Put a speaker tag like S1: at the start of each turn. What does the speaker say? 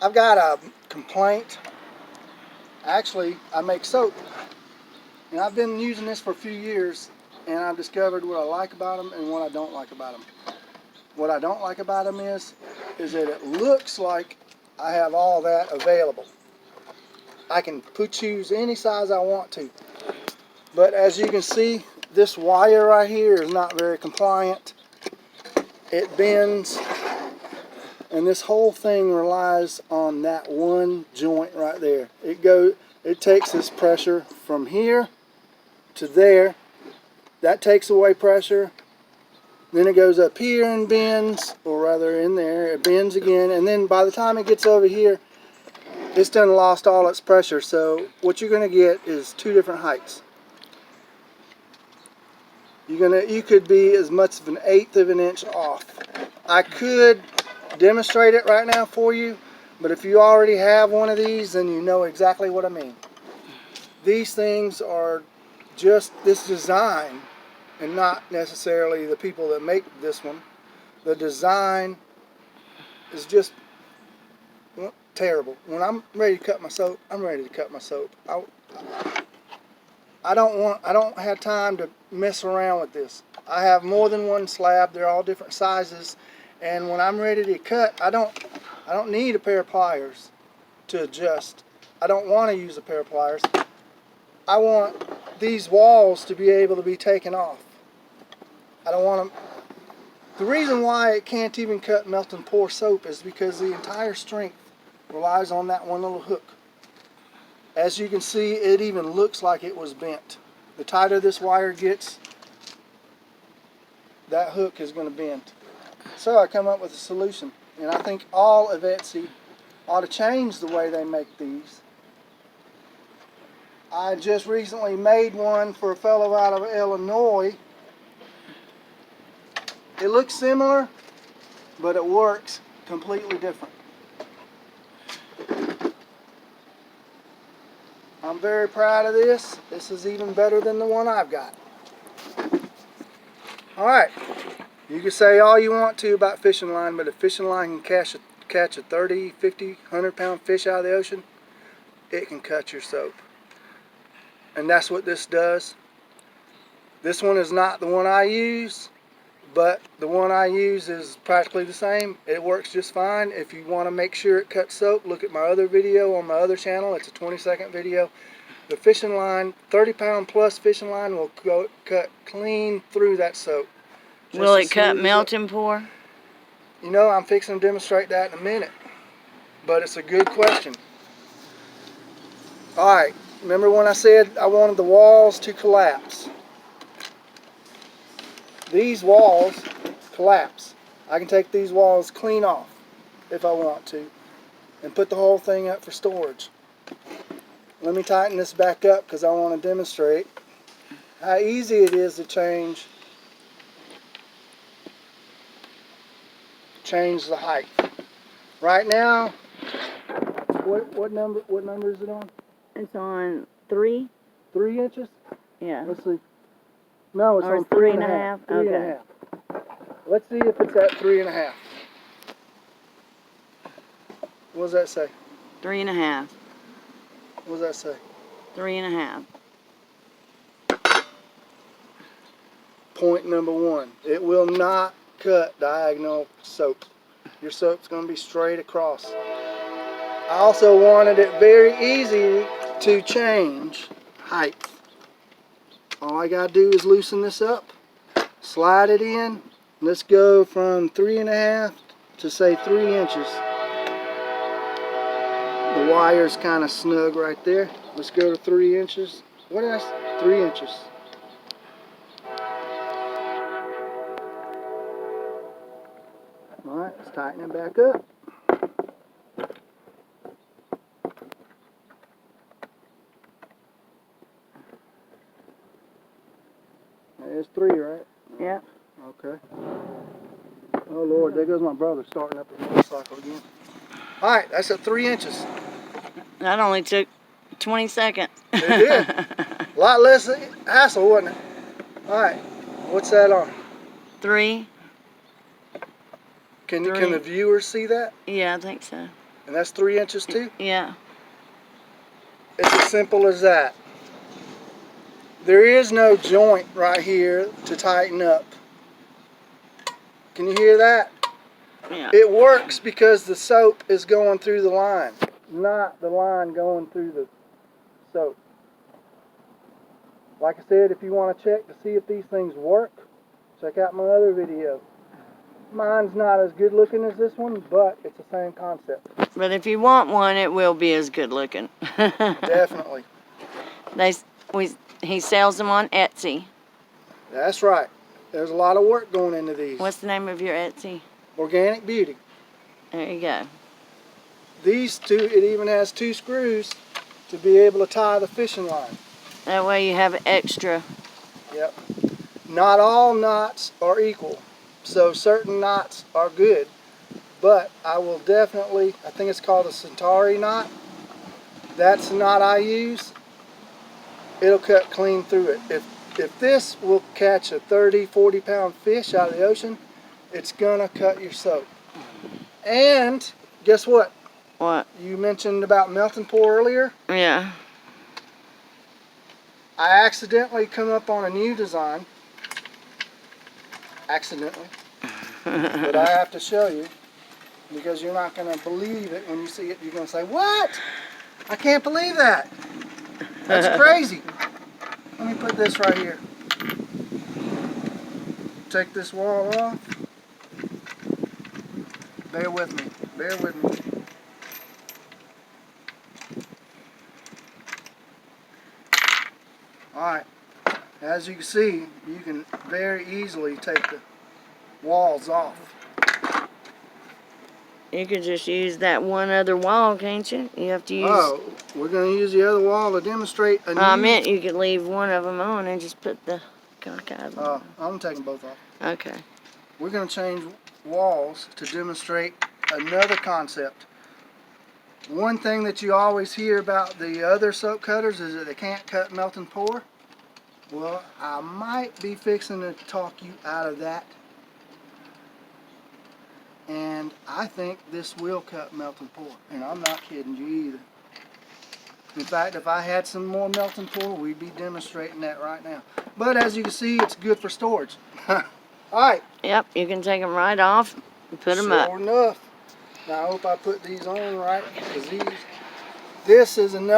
S1: I've got a complaint. Actually, I make soap, and I've been using this for a few years, and I've discovered what I like about them and what I don't like about them. What I don't like about them is that it looks like I have all that available. I can choose any size I want to, but as you can see, this wire right here is not very compliant. It bends, and this whole thing relies on that one joint right there. It takes this pressure from here to there. That takes away pressure. Then it goes up here and bends, or rather in there, it bends again, and then by the time it gets over here, it's done lost all its pressure. So what you're going to get is two different heights. You could be as much of an eighth of an inch off. I could demonstrate it right now for you, but if you already have one of these, then you know exactly what I mean. These things are just this design, and not necessarily the people that make this one. The design is just terrible. When I'm ready to cut my soap, I'm ready to cut my soap. I don't have time to mess around with this. I have more than one slab. They're all different sizes, and when I'm ready to cut, I don't need a pair of pliers to adjust. I don't want to use a pair of pliers. I want these walls to be able to be taken off. I don't want them. The reason why it can't even cut melt and pour soap is because the entire strength relies on that one little hook. As you can see, it even looks like it was bent. The tighter this wire gets, that hook is going to bend. So I come up with a solution, and I think all of Etsy ought to change the way they make these. I just recently made one for a fellow out of Illinois. It looks similar, but it works completely different. I'm very proud of this. This is even better than the one I've got. Alright, you can say all you want to about fishing line, but if fishing line can catch a 30, 50, 100 pound fish out of the ocean, it can cut your soap. And that's what this does. This one is not the one I use, but the one I use is practically the same. It works just fine. If you want to make sure it cuts soap, look at my other video on my other channel. It's a 20-second video. The fishing line, 30 pound plus fishing line, will cut clean through that soap.
S2: Will it cut melt and pour?
S1: You know, I'm fixing to demonstrate that in a minute. But it's a good question. Alright, remember when I said I wanted the walls to collapse? These walls collapse. I can take these walls clean off if I want to and put the whole thing up for storage. Let me tighten this back up because I want to demonstrate how easy it is to change the height. Right now, what number is it on?
S2: It's on 3.
S1: 3 inches?
S2: Yeah.
S1: Let's see. No, it's on 3.5. 3.5. Let's see if it's at 3.5. What does that say?
S2: 3.5.
S1: What does that say?
S2: 3.5.
S1: Point number 1. It will not cut diagonal soap. Your soap's going to be straight across. I also wanted it very easy to change height. All I got to do is loosen this up, slide it in. Let's go from 3.5 to say 3 inches. The wire's kind of snug right there. Let's go to 3 inches. What did I say? 3 inches. Alright, let's tighten it back up. There's 3, right?
S2: Yeah.
S1: Okay. Oh Lord, there goes my brother starting up his motorcycle again. Alright, that's at 3 inches.
S2: That only took 20 seconds.
S1: It did. A lot less hassle, wasn't it? Alright, what's that on?
S2: 3.
S1: Can the viewers see that?
S2: Yeah, I think so.
S1: And that's 3 inches too?
S2: Yeah.
S1: It's as simple as that. There is no joint right here to tighten up. Can you hear that?
S2: Yeah.
S1: It works because the soap is going through the line, not the line going through the soap. Like I said, if you want to check to see if these things work, check out my other video. Mine's not as good looking as this one, but it's the same concept.
S2: But if you want one, it will be as good looking.
S1: Definitely.
S2: He sells them on Etsy.
S1: That's right. There's a lot of work going into these.
S2: What's the name of your Etsy?
S1: Organic Beauty.
S2: There you go.
S1: These two, it even has 2 screws to be able to tie the fishing line.
S2: That way you have extra.
S1: Yep. Not all knots are equal, so certain knots are good, but I will definitely, I think it's called a Centauri knot. That's the knot I use. It'll cut clean through it. If this will catch a 30, 40 pound fish out of the ocean, it's gonna cut your soap. And guess what?
S2: What?
S1: You mentioned about melting pour earlier.
S2: Yeah.
S1: I accidentally come up on a new design. Accidentally. But I have to show you because you're not going to believe it when you see it. You're going to say, what? I can't believe that. That's crazy. Let me put this right here. Take this wall off. Bear with me. Bear with me. Alright, as you can see, you can very easily take the walls off.
S2: You could just use that one other wall, can't you? You have to use...
S1: Oh, we're going to use the other wall to demonstrate a new...
S2: I meant you could leave one of them on and just put the cock out.
S1: Oh, I'm taking both off.
S2: Okay.
S1: We're going to change walls to demonstrate another concept. One thing that you always hear about the other soap cutters is that they can't cut melt and pour. Well, I might be fixing to talk you out of that. And I think this will cut melt and pour. And I'm not kidding you either. In fact, if I had some more melt and pour, we'd be demonstrating that right now. But as you can see, it's good for storage. Alright.
S2: Yep, you can take them right off and put them up.
S1: Sure enough. Now I hope I put these on right, because this is another